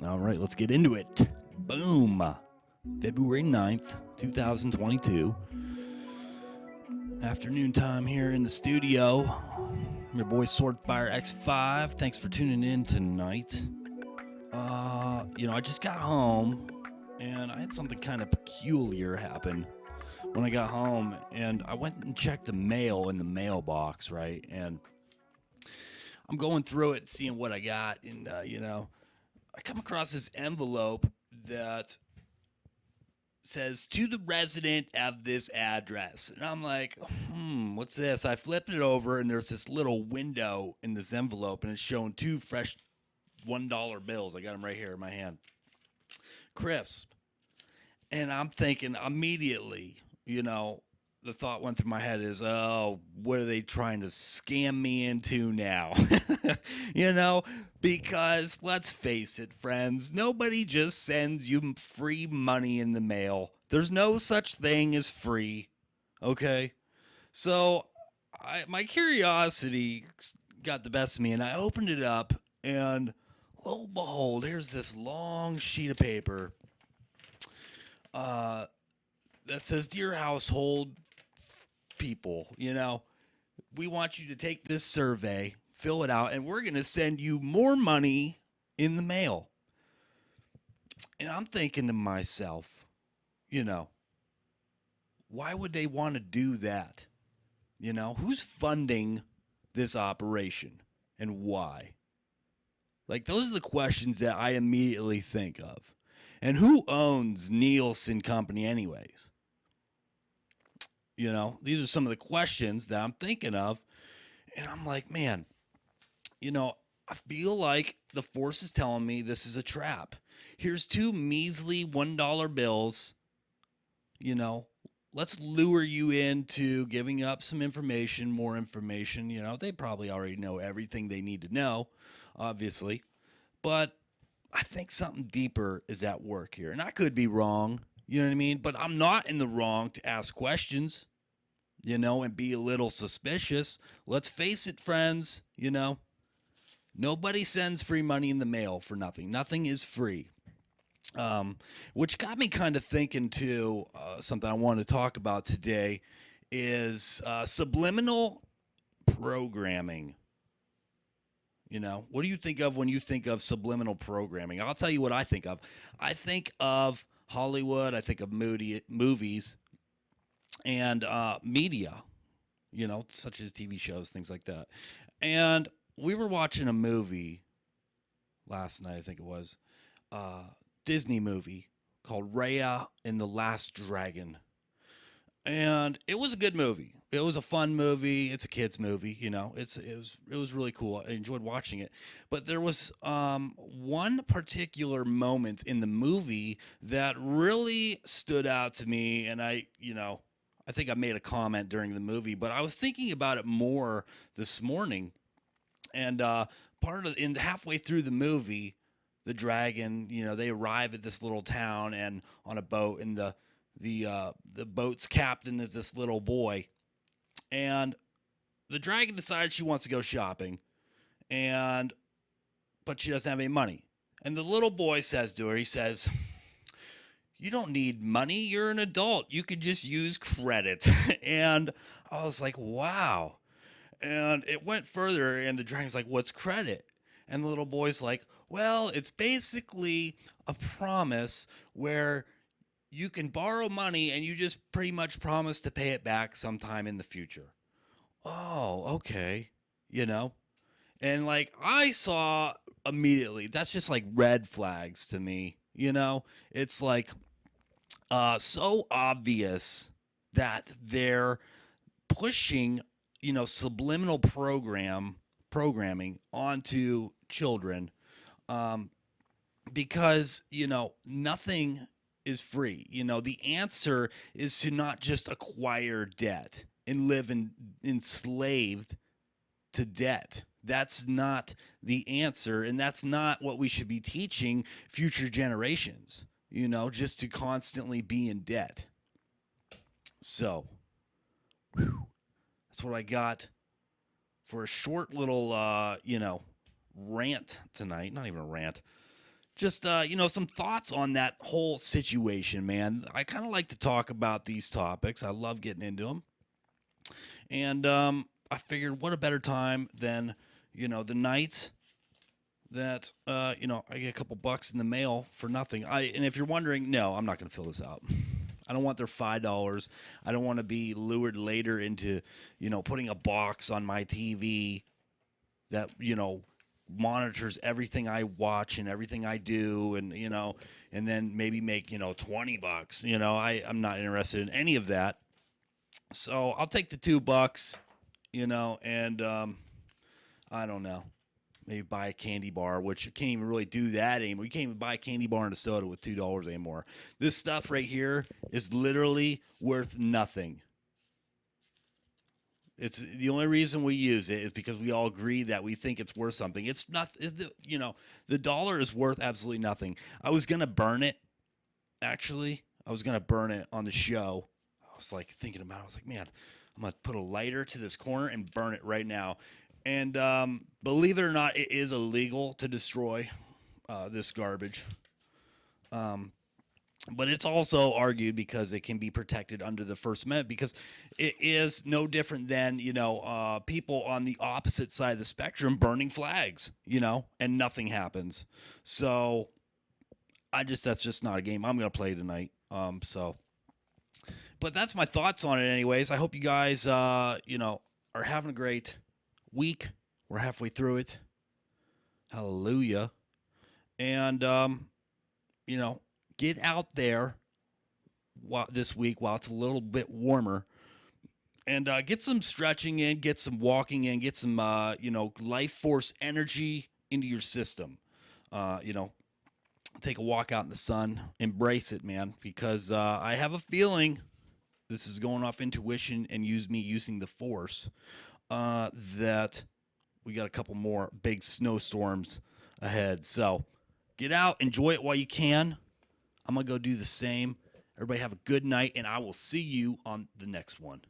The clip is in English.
All right, let's get into it. Boom. February 9th, 2022. Afternoon time here in the studio. Your boy Swordfire X5. Thanks for tuning in tonight. I just got home and I had something kind of peculiar happen when I got home, and I went and checked the mail in the mailbox, right? And I'm going through it, seeing what I got, and I come across this envelope that says to the resident of this address. And I'm like, what's this? I flipped it over and there's this little window in this envelope and it's showing two fresh $1 bills. I got them right here in my hand. Crisp. And I'm thinking immediately, the thought went through my head is, oh, what are they trying to scam me into now? Because let's face it, friends, nobody just sends you free money in the mail. There's no such thing as free, okay? So my curiosity got the best of me, and I opened it up, and lo and behold, here's this long sheet of paper that says, "Dear household people, we want you to take this survey, fill it out, and we're going to send you more money in the mail." And I'm thinking to myself, why would they want to do that? Who's funding this operation and why? Like, those are the questions that I immediately think of. And who owns Nielsen Company, anyways? These are some of the questions that I'm thinking of. And I'm like, man, I feel like the force is telling me this is a trap. Here's two measly $1 bills. Let's lure you into giving up some information, more information. They probably already know everything they need to know, obviously. But I think something deeper is at work here. And I could be wrong, you know what I mean? But I'm not in the wrong to ask questions, and be a little suspicious. Let's face it, friends, nobody sends free money in the mail for nothing. Nothing is free. Which got me kind of thinking too, something I want to talk about today is subliminal programming. What do you think of when you think of subliminal programming? I'll tell you what I think of. I think of Hollywood. I think of movies and media, such as TV shows, things like that. And we were watching a movie last night, I think it was, Disney movie called Raya and the Last Dragon. And it was a good movie. It was a fun movie. It's a kids movie, it was really cool. I enjoyed watching it. But there was one particular moment in the movie that really stood out to me, and I think I made a comment during the movie, but I was thinking about it more this morning. And halfway through the movie, the dragon, they arrive at this little town and on a boat, and the boat's captain is this little boy, and the dragon decides she wants to go shopping, but she doesn't have any money. And the little boy says to her, he says, "You don't need money. You're an adult. You could just use credit." And I was like, wow. And it went further, and the dragon's like, "What's credit?" And the little boy's like, "Well, it's basically a promise where you can borrow money and you just pretty much promise to pay it back sometime in the future." Oh, okay. And like I saw immediately, that's just like red flags to me. It's like so obvious that they're pushing, subliminal programming onto children, because nothing is free. The answer is to not just acquire debt and live enslaved to debt. That's not the answer, and that's not what we should be teaching future generations, just to constantly be in debt. So, that's what I got for a short little, rant tonight. Not even a rant. just some thoughts on that whole situation, man. I kind of like to talk about these topics. I love getting into them, and I figured, what a better time than the nights that I get a couple bucks in the mail for nothing. And if you're wondering, no, I'm not going to fill this out. I don't want their $5. I don't want to be lured later into putting a box on my TV that monitors everything I watch and everything I do, and then maybe make $20. I'm not interested in any of that. So I'll take the $2, and I don't know, maybe buy a candy bar, which you can't even really do that anymore. You can't even buy a candy bar and a soda with $2 anymore. This stuff right here is literally worth nothing. It's the only reason we use it is because we all agree that we think it's worth something. It's not, the dollar is worth absolutely nothing. I was gonna burn it, actually. I was gonna burn it on the show. I was like thinking about it. I was like, man, I'm gonna put a lighter to this corner and burn it right now. And believe it or not, it is illegal to destroy this garbage. Um, but it's also argued because it can be protected under the First Amendment, because it is no different than people on the opposite side of the spectrum burning flags, and nothing happens. So that's just not a game I'm gonna play tonight. But that's my thoughts on it, anyways. I hope you guys are having a great week. We're halfway through it. Hallelujah. And get out there this week while it's a little bit warmer, and get some stretching in, get some walking in, get some life force energy into your system. Take a walk out in the sun, embrace it, man, because I have a feeling this is going off intuition and me using the force, that we got a couple more big snowstorms ahead. So get out, enjoy it while you can. I'm going to go do the same. Everybody have a good night, and I will see you on the next one.